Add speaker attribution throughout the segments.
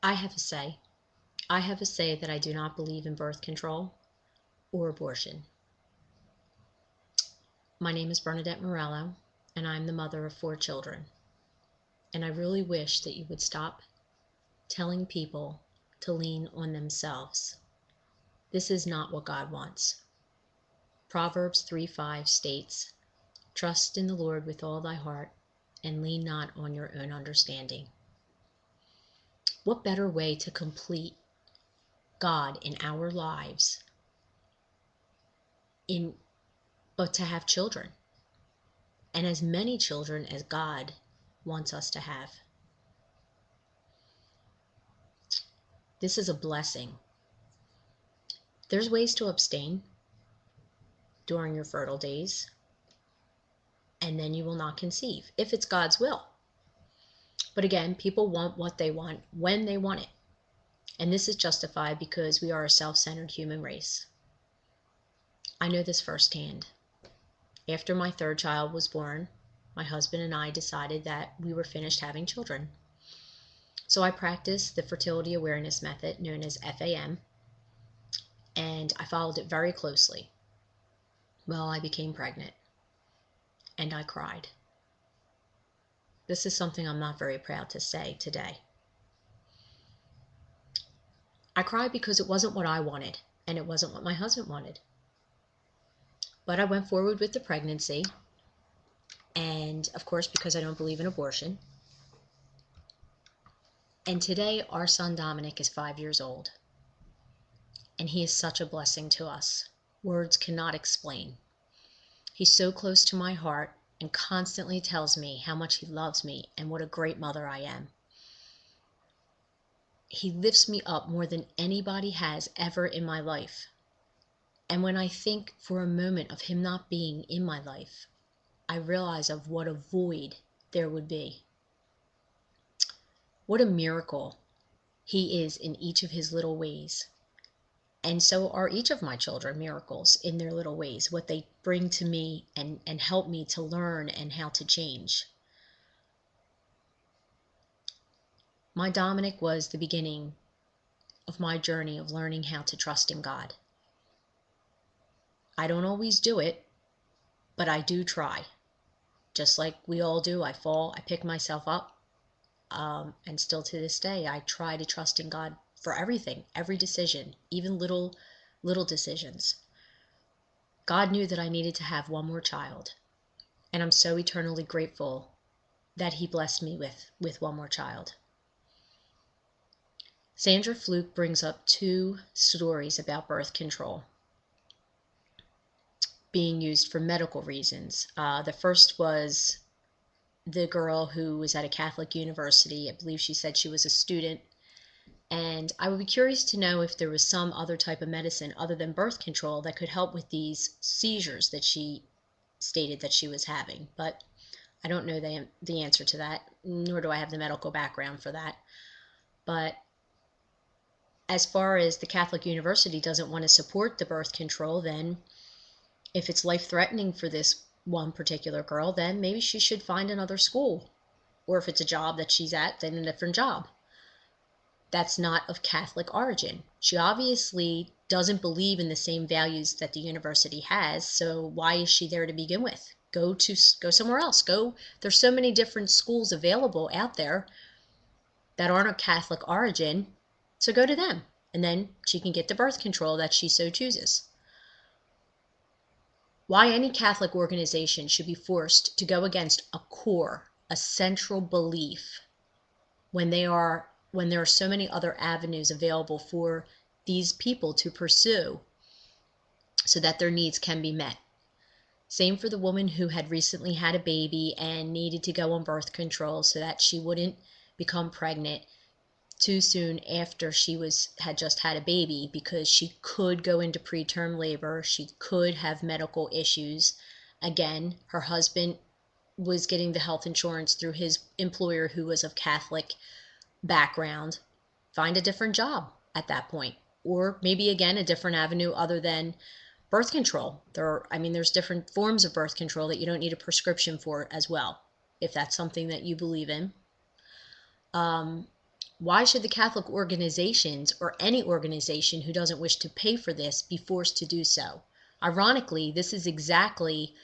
Speaker 1: I have a say. I have a say that I do not believe in birth control or abortion. My name is Bernadette Morello, and I'm the mother of 4 children. And I really wish that you would stop telling people to lean on themselves. This is not what God wants. Proverbs 3:5 states, "Trust in the Lord with all thy heart, and lean not on your own understanding." What better way to complete God in our lives but to have children, and as many children as God wants us to have. This is a blessing. There's ways to abstain during your fertile days, and then you will not conceive, if it's God's will. But again, people want what they want when they want it. And this is justified because we are a self-centered human race. I know this firsthand. After my 3rd child was born, my husband and I decided that we were finished having children. So I practiced the fertility awareness method known as FAM, and I followed it very closely. Well, I became pregnant, and I cried. This is something I'm not very proud to say today. I cried because it wasn't what I wanted, and it wasn't what my husband wanted. But I went forward with the pregnancy, and of course, because I don't believe in abortion. And today, our son Dominic is 5 years old, and he is such a blessing to us. Words cannot explain. He's so close to my heart and constantly tells me how much he loves me and what a great mother I am. He lifts me up more than anybody has ever in my life. And when I think for a moment of him not being in my life, I realize of what a void there would be. What a miracle he is in each of his little ways. And so are each of my children miracles in their little ways, what they bring to me and help me to learn and how to change. My Dominic was the beginning of my journey of learning how to trust in God. I don't always do it, but I do try. Just like we all do, I fall, I pick myself up, and still to this day, I try to trust in God for everything, every decision, even little decisions. God knew that I needed to have one more child, and I'm so eternally grateful that he blessed me with one more child. Sandra Fluke brings up 2 stories about birth control being used for medical reasons. The first was the girl who was at a Catholic university. I believe she said she was a student. And I would be curious to know if there was some other type of medicine other than birth control that could help with these seizures that she stated that she was having. But I don't know the answer to that, nor do I have the medical background for that. But as far as the Catholic university doesn't want to support the birth control, then if it's life-threatening for this one particular girl, then maybe she should find another school. Or if it's a job that she's at, then a different job. That's not of Catholic origin. She obviously doesn't believe in the same values that the university has, so why is she there to begin with? Go somewhere else. There's so many different schools available out there that aren't of Catholic origin, so go to them, and then she can get the birth control that she so chooses. Why any Catholic organization should be forced to go against a central belief when there are so many other avenues available for these people to pursue so that their needs can be met. Same for the woman who had recently had a baby and needed to go on birth control so that she wouldn't become pregnant too soon after she had just had a baby, because she could go into preterm labor, she could have medical issues. Again, her husband was getting the health insurance through his employer who was of Catholic background. Find a different job at that point, or maybe again a different avenue other than birth control. There's different forms of birth control that you don't need a prescription for as well, if that's something that you believe in. Why should the Catholic organizations or any organization who doesn't wish to pay for this be forced to do so? Ironically, this is exactly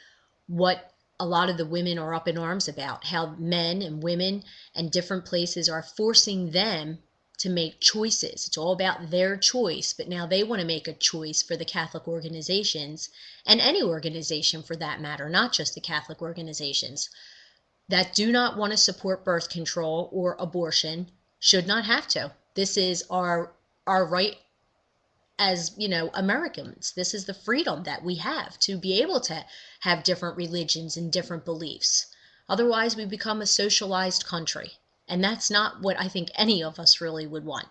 Speaker 1: what a lot of the women are up in arms about, how men and women and different places are forcing them to make choices. It's all about their choice, but now they want to make a choice for the Catholic organizations and any organization for that matter, not just the Catholic organizations that do not want to support birth control or abortion should not have to. This is our right as, Americans. This is the freedom that we have to be able to have different religions and different beliefs. Otherwise, we become a socialized country, and that's not what I think any of us really would want.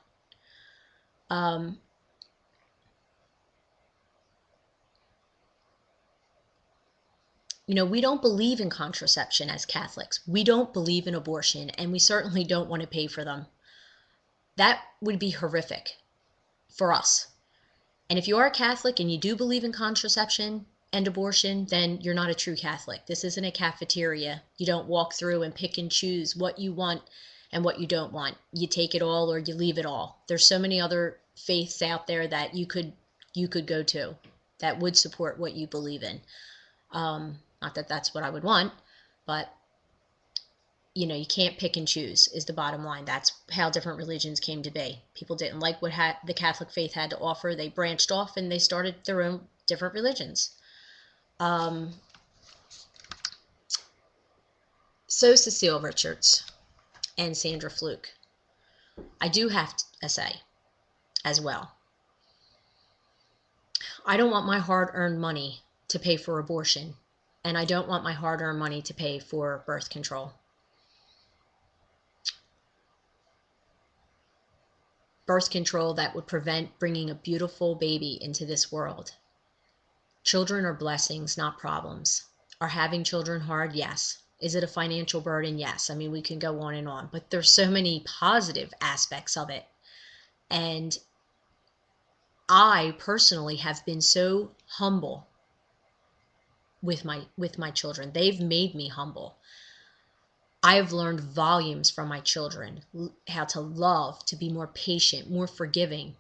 Speaker 1: We don't believe in contraception as Catholics. We don't believe in abortion, and we certainly don't want to pay for them. That would be horrific for us. And if you are a Catholic and you do believe in contraception and abortion, then you're not a true Catholic. This isn't a cafeteria. You don't walk through and pick and choose what you want and what you don't want. You take it all or you leave it all. There's so many other faiths out there that you could go to that would support what you believe in. Not that that's what I would want, but you can't pick and choose is the bottom line. That's how different religions came to be. People didn't like what the Catholic faith had to offer. They branched off and they started their own different religions. So Cecile Richards and Sandra Fluke, I do have to say as well, I don't want my hard-earned money to pay for abortion, and I don't want my hard-earned money to pay for birth control. Birth control that would prevent bringing a beautiful baby into this world. Children are blessings, not problems. Are having children hard? Yes. Is it a financial burden? Yes. I mean, we can go on and on, but there's so many positive aspects of it. And I personally have been so humble with my children. They've made me humble. I have learned volumes from my children, how to love, to be more patient, more forgiving.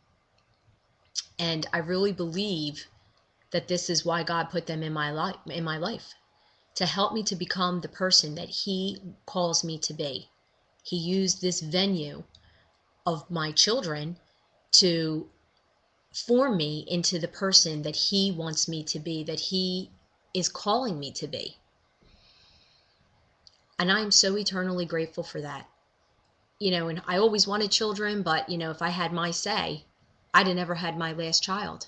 Speaker 1: And I really believe that this is why God put them in my life, to help me to become the person that He calls me to be. He used this venue of my children to form me into the person that He wants me to be, that He is calling me to be. And I am so eternally grateful for that. And I always wanted children, but, if I had my say, I'd have never had my last child.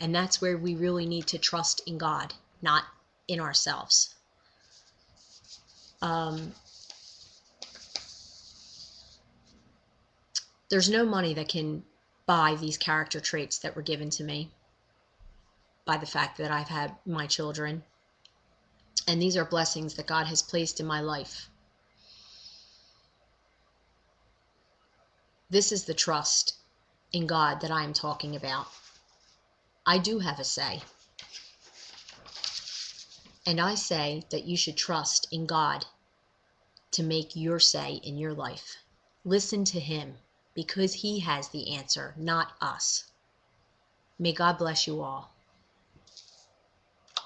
Speaker 1: And that's where we really need to trust in God, not in ourselves. There's no money that can buy these character traits that were given to me by the fact that I've had my children. And these are blessings that God has placed in my life. This is the trust in God that I am talking about. I do have a say. And I say that you should trust in God to make your say in your life. Listen to Him because He has the answer, not us. May God bless you all.